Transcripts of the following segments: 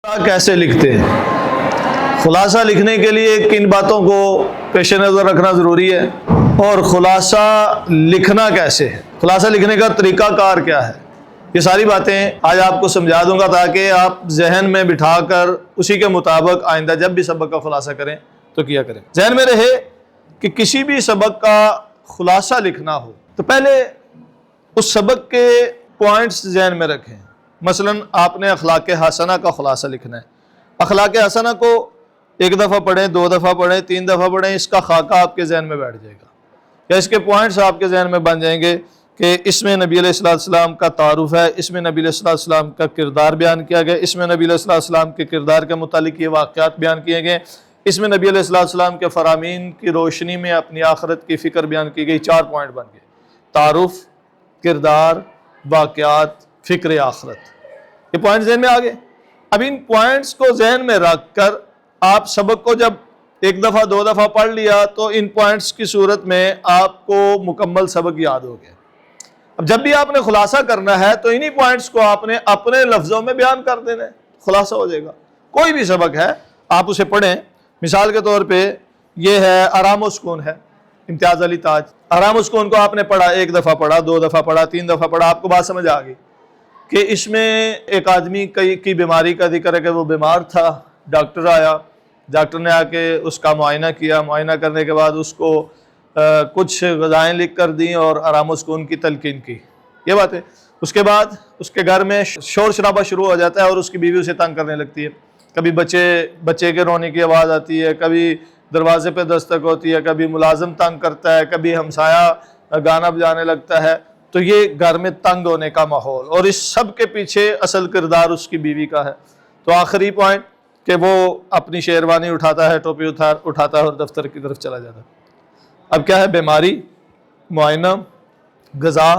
کیسے لکھتے ہیں؟ خلاصہ لکھنے کے لیے کن باتوں کو پیش نظر رکھنا ضروری ہے اور خلاصہ لکھنا کیسے ہے، خلاصہ لکھنے کا طریقہ کار کیا ہے، یہ ساری باتیں آج آپ کو سمجھا دوں گا تاکہ آپ ذہن میں بٹھا کر اسی کے مطابق آئندہ جب بھی سبق کا خلاصہ کریں تو کیا کریں۔ ذہن میں رہے کہ کسی بھی سبق کا خلاصہ لکھنا ہو تو پہلے اس سبق کے پوائنٹس ذہن میں رکھیں۔ مثلا آپ نے اخلاق حسنہ کا خلاصہ لکھنا ہے۔ اخلاق حسنہ کو ایک دفعہ پڑھیں، دو دفعہ پڑھیں، تین دفعہ پڑھیں، اس کا خاکہ آپ کے ذہن میں بیٹھ جائے گا، یا اس کے پوائنٹس آپ کے ذہن میں بن جائیں گے کہ اس میں نبی علیہ السلام کا تعارف ہے، اس میں نبی علیہ السلام کا کردار بیان کیا گیا، اس میں نبی علیہ السلام کے کردار کے متعلق یہ واقعات بیان کیے گئے، اس میں نبی علیہ السلام کے فرامین کی روشنی میں اپنی آخرت کی فکر بیان کی گئی۔ 4 پوائنٹ بن گئے: تعارف، کردار، واقعات، فکر آخرت۔ یہ پوائنٹ ذہن میں آ گئے۔ اب ان پوائنٹس کو ذہن میں رکھ کر آپ سبق کو جب ایک دفعہ دو دفعہ پڑھ لیا تو ان پوائنٹس کی صورت میں آپ کو مکمل سبق یاد ہو گیا۔ اب جب بھی آپ نے خلاصہ کرنا ہے تو انہی پوائنٹس کو آپ نے اپنے لفظوں میں بیان کر دینا ہے، خلاصہ ہو جائے گا۔ کوئی بھی سبق ہے آپ اسے پڑھیں۔ مثال کے طور پہ یہ ہے آرام و سکون ہے، امتیاز علی تاج۔ آرام و سکون کو آپ نے پڑھا، ایک دفعہ پڑھا، دو دفعہ پڑھا، تین دفعہ پڑھا، آپ کو بات سمجھ آ گئی کہ اس میں ایک آدمی کی بیماری کا ذکر ہے کہ وہ بیمار تھا، ڈاکٹر آیا، ڈاکٹر نے آ کے اس کا معائنہ کیا، معائنہ کرنے کے بعد اس کو کچھ غذائیں لکھ کر دیں اور آرام و سکون کی تلقین کی۔ یہ بات ہے۔ اس کے بعد اس کے گھر میں شور شرابہ شروع ہو جاتا ہے اور اس کی بیوی اسے تنگ کرنے لگتی ہے۔ کبھی بچے کے رونے کی آواز آتی ہے، کبھی دروازے پہ دستک ہوتی ہے، کبھی ملازم تنگ کرتا ہے، کبھی ہمسایہ گانا بجانے لگتا ہے۔ تو یہ گھر میں تنگ ہونے کا ماحول، اور اس سب کے پیچھے اصل کردار اس کی بیوی کا ہے۔ تو آخری پوائنٹ کہ وہ اپنی شیروانی اٹھاتا ہے، ٹوپی اٹھاتا ہے اور دفتر کی طرف چلا جاتا ہے۔ اب کیا ہے؟ بیماری، معائنہ، غذا،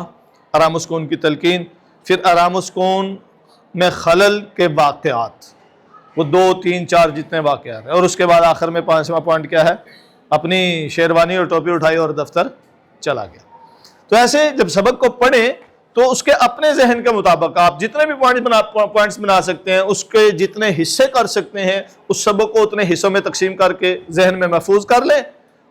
آرام و سکون کی تلقین، پھر آرام و سکون میں خلل کے واقعات، وہ 2 3 4 جتنے واقعات ہیں، اور اس کے بعد آخر میں 5واں پوائنٹ کیا ہے؟ اپنی شیروانی اور ٹوپی اٹھائی اور دفتر چلا گیا۔ تو ایسے جب سبق کو پڑھیں تو اس کے اپنے ذہن کے مطابق آپ جتنے بھی پوائنٹس بنا سکتے ہیں، اس کے جتنے حصے کر سکتے ہیں، اس سبق کو اتنے حصوں میں تقسیم کر کے ذہن میں محفوظ کر لیں،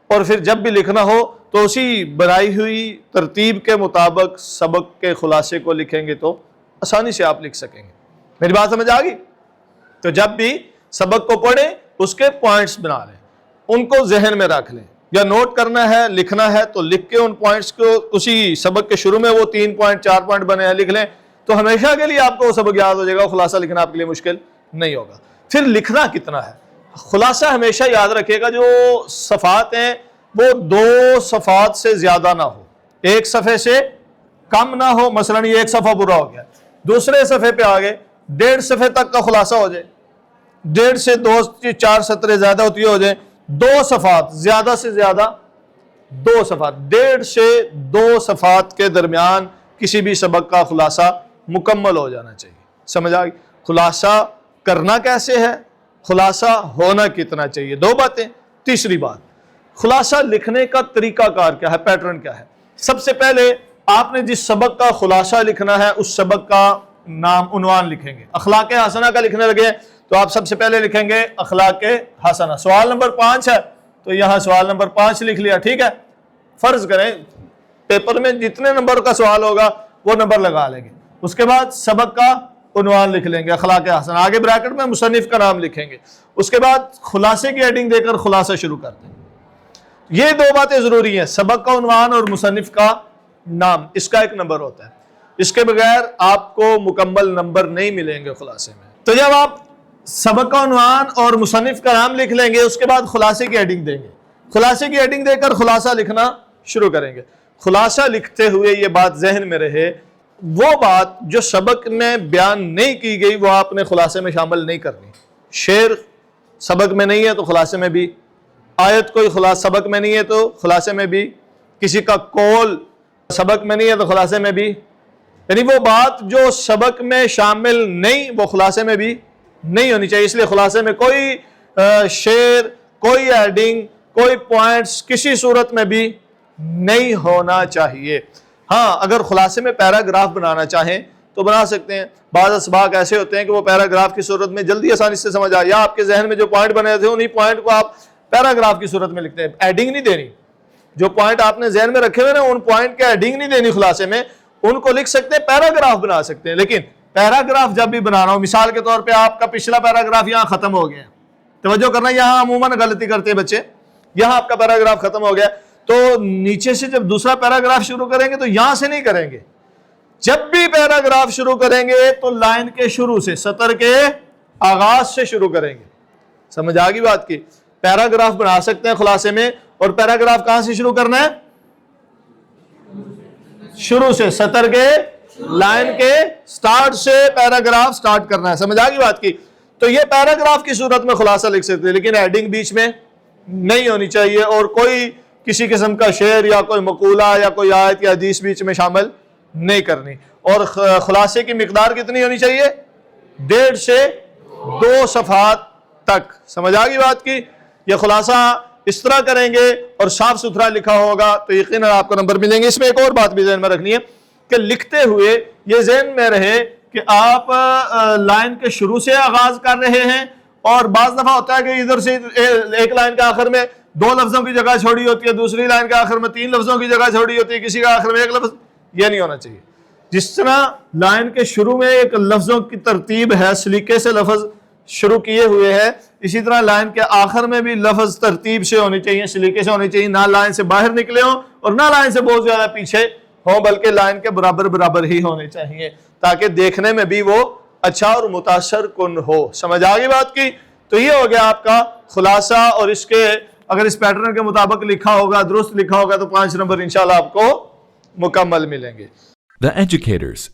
اور پھر جب بھی لکھنا ہو تو اسی بنائی ہوئی ترتیب کے مطابق سبق کے خلاصے کو لکھیں گے تو آسانی سے آپ لکھ سکیں گے۔ میری بات سمجھ آ گئی؟ تو جب بھی سبق کو پڑھیں اس کے پوائنٹس بنا لیں، ان کو ذہن میں رکھ لیں، یا نوٹ کرنا ہے، لکھنا ہے تو لکھ کے ان پوائنٹس کو اسی سبق کے شروع میں وہ 3 پوائنٹ 4 پوائنٹ بنے ہیں لکھ لیں، تو ہمیشہ کے لیے آپ کو وہ سبق یاد ہو جائے گا، خلاصہ لکھنا آپ کے لیے مشکل نہیں ہوگا۔ پھر لکھنا کتنا ہے؟ خلاصہ ہمیشہ یاد رکھیے گا جو صفحات ہیں وہ 2 صفحات سے زیادہ نہ ہو، 1 صفحے سے کم نہ ہو۔ مثلا یہ 1 صفحہ پورا ہو گیا، دوسرے صفحے پہ آگے 1.5 صفحے تک کا خلاصہ ہو جائے، 1.5 سے 2 4 سطریں زیادہ ہوتی ہو جائیں، 2 صفحات زیادہ سے زیادہ 2 صفحات، 1.5 سے 2 صفحات کے درمیان کسی بھی سبق کا خلاصہ مکمل ہو جانا چاہیے۔ سمجھ آ گئی؟ خلاصہ کرنا کیسے ہے، خلاصہ ہونا کتنا چاہیے، 2 باتیں۔ تیسری بات، خلاصہ لکھنے کا طریقہ کار کیا ہے، پیٹرن کیا ہے۔ سب سے پہلے آپ نے جس سبق کا خلاصہ لکھنا ہے اس سبق کا نام، عنوان لکھیں گے۔ اخلاق حسنہ کا لکھنے لگے تو آپ سب سے پہلے لکھیں گے اخلاق حسنہ۔ سوال نمبر 5 ہے تو یہاں سوال نمبر 5 لکھ لیا، ٹھیک ہے؟ فرض کریں پیپر میں جتنے نمبر کا سوال ہوگا وہ نمبر لگا لیں گے۔ اس کے بعد سبق کا عنوان لکھ لیں گے اخلاق حسنہ، آگے بریکٹ میں مصنف کا نام لکھیں گے۔ اس کے بعد خلاصے کی ہیڈنگ دے کر خلاصہ شروع کر دیں۔ یہ 2 باتیں ضروری ہیں، سبق کا عنوان اور مصنف کا نام، اس کا 1 نمبر ہوتا ہے، اس کے بغیر آپ کو مکمل نمبر نہیں ملیں گے خلاصے میں۔ تو جب آپ سبق کا عنوان اور مصنف کا نام لکھ لیں گے اس کے بعد خلاصے کی ہیڈنگ دیں گے، خلاصے کی ہیڈنگ دے کر خلاصہ لکھنا شروع کریں گے۔ خلاصہ لکھتے ہوئے یہ بات ذہن میں رہے، وہ بات جو سبق میں بیان نہیں کی گئی وہ آپ نے خلاصے میں شامل نہیں کرنی۔ شعر سبق میں نہیں ہے تو خلاصے میں بھی، آیت کوئی سبق میں نہیں ہے تو خلاصے میں بھی، کسی کا قول سبق میں نہیں ہے تو خلاصے میں بھی، یعنی وہ بات جو سبق میں شامل نہیں وہ خلاصے میں بھی نہیں ہونی چاہیے۔ اس لیے خلاصے میں کوئی شعر، کوئی ہیڈنگ، کوئی پوائنٹس کسی صورت میں بھی نہیں ہونا چاہیے۔ ہاں اگر خلاصے میں پیراگراف بنانا چاہیں تو بنا سکتے ہیں. بعض اسباق ایسے ہوتے ہیں کہ وہ پیراگراف کی صورت میں جلدی آسانی سے سمجھ آ، یا آپ کے ذہن میں جو پوائنٹ بنے تھے انہی پوائنٹ کو آپ پیراگراف کی صورت میں لکھتے ہیں. ایڈنگ نہیں دینی، جو پوائنٹ آپ نے ذہن میں رکھے ہوئے نا ان پوائنٹ کے ایڈنگ نہیں دینی خلاصے میں، ان کو لکھ سکتے ہیں، پیراگراف بنا سکتے ہیں. لیکن پیراگراف جب بھی بنانا ہو، مثال کے طور پہ آپ کا پچھلا پیراگراف یہاں ختم ہو گیا، توجہ کرنا، یہاں عموماً غلطی کرتے ہیں بچے، یہاں آپ کا پیراگراف ختم ہو گیا تو نیچے سے جب دوسرا پیراگراف شروع کریں گے تو یہاں سے نہیں کریں گے. جب بھی پیراگراف شروع کریں گے تو لائن کے شروع سے، سطر کے آغاز سے شروع کریں گے. سمجھ آ گئی بات کی؟ پیراگراف بنا سکتے ہیں خلاصے میں، اور پیراگراف کہاں سے شروع کرنا ہے؟ شروع سے، سطر کے لائن کے سٹارٹ سے پیراگراف سٹارٹ کرنا ہے. سمجھ آ گئی بات کی؟ تو یہ پیراگراف کی صورت میں خلاصہ لکھ سکتے ہیں، لیکن ایڈنگ بیچ میں نہیں ہونی چاہیے، اور کوئی کسی قسم کا شعر یا کوئی مقولہ یا کوئی آیت یا حدیث بیچ میں شامل نہیں کرنی. اور خلاصے کی مقدار کتنی ہونی چاہیے؟ 1.5 سے 2 صفحات تک. سمجھ آ گئی بات کی؟ یہ خلاصہ اس طرح کریں گے اور صاف ستھرا لکھا ہوگا تو یقیناً آپ کو نمبر ملیں گے. اس میں ایک اور بات بھی ذہن میں رکھنی ہے کہ لکھتے ہوئے یہ ذہن میں رہے کہ آپ لائن کے شروع سے آغاز کر رہے ہیں، اور بعض دفعہ ہوتا ہے کہ ادھر سے ایک لائن کے آخر میں 2 لفظوں کی جگہ چھوڑی ہوتی ہے، دوسری لائن کے آخر میں 3 لفظوں کی جگہ چھوڑی ہوتی ہے، کسی کا آخر میں 1 لفظ. یہ نہیں ہونا چاہیے. جس طرح لائن کے شروع میں ایک لفظوں کی ترتیب ہے، سلیقے سے لفظ شروع کیے ہوئے ہیں، اسی طرح لائن کے آخر میں بھی لفظ ترتیب سے ہونے چاہیے، سلیقے سے ہونے چاہیے، نہ لائن سے باہر نکلے ہوں اور نہ لائن سے بہت زیادہ پیچھے ہوں، بلکہ لائن کے برابر برابر ہی ہونے چاہیے تاکہ دیکھنے میں بھی وہ اچھا اور متاثر کن ہو. سمجھ آ گئی بات کی؟ تو یہ ہو گیا آپ کا خلاصہ، اور اس کے اگر اس پیٹرن کے مطابق لکھا ہوگا، درست لکھا ہوگا تو 5 نمبر انشاءاللہ آپ کو مکمل ملیں گے. The Educators